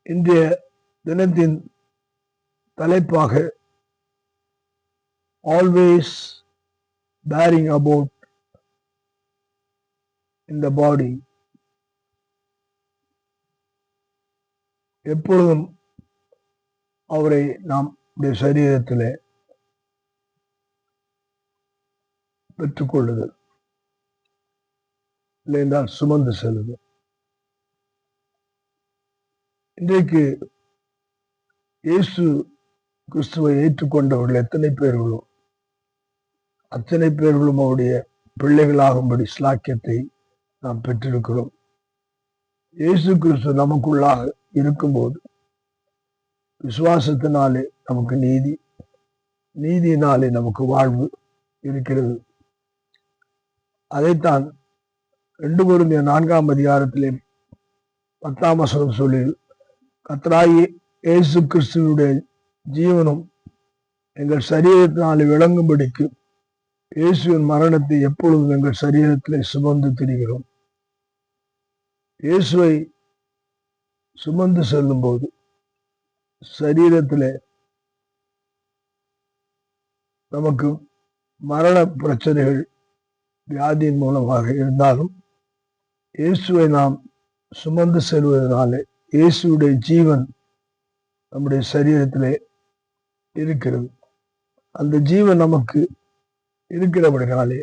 இன்றைய தினத்தின் தலைப்பாக ஆல்வேஸ் பேரிங் அபவுட் இன் த பாடி, எப்பொழுதும் அவரை நம்முடைய சரீரத்திலே பெற்றுக்கொள்ளுதல், இல்லை என்றால் சுமந்து செல்லுதல். இன்றைக்கு இயேசு கிறிஸ்துவை ஏற்றுக்கொண்டவர்கள் எத்தனை பேர்களும் அத்தனை பேர்களும் அவருடைய பிள்ளைகளாகும்படி ஸ்லாக்கியத்தை நாம் பெற்றிருக்கிறோம். இயேசு கிறிஸ்து நமக்குள்ளாக இருக்கும்போது விசுவாசத்தினாலே நமக்கு நீதி, நீதியினாலே நமக்கு வாழ்வு இருக்கிறது. அதைத்தான் 2 கொரிந்தியர் 4ஆம் அதிகாரத்திலே 10ஆம் வசனம் சொல்லி, கர்த்தராகிய இயேசு கிறிஸ்துவினுடைய ஜீவனும் எங்கள் சரீரத்தினாலே விளங்கும்படிக்கு இயேசுவின் மரணத்தை எப்பொழுதும் எங்கள் சரீரத்திலே சுமந்து திரிகிறோம். இயேசுவை சுமந்து செல்லும் போது சரீரத்திலே நமக்கு மரண பிரச்சனைகள் வியாதியின் மூலமாக இருந்தாலும் இயேசுவை நாம் சுமந்து செல்வதனாலே இயேசுடைய ஜீவன் நம்முடைய சரீரத்திலே இருக்கிறது. அந்த ஜீவன் நமக்கு இருக்கிறபடினாலே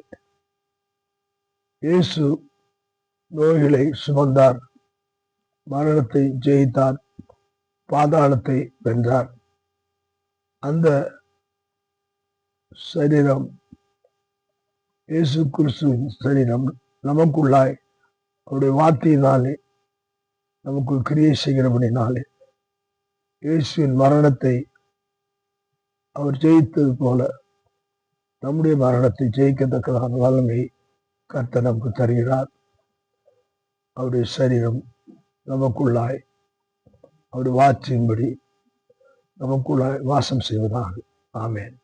இயேசு நோய்களை சுமந்தார், மரணத்தை ஜெயித்தார், பாதாளத்தை வென்றார். அந்த சரீரம், இயேசு கிறிஸ்துவின் சரீரம் நமக்குள்ளாய் அவருடைய வார்த்தையினாலே நமக்கு கிரியை செய்கிறபடினாலே இயேசுவின் மரணத்தை அவர் ஜெயித்தது போல நம்முடைய மரணத்தை ஜெயிக்கத்தக்கதான வல்லமை கர்த்தர் நமக்கு தருகிறார். அவருடைய சரீரம் நமக்குள்ளாய் அவருடைய வார்த்தையின்படி நமக்குள்ளாய் வாசம் செய்வதாக. ஆமென்.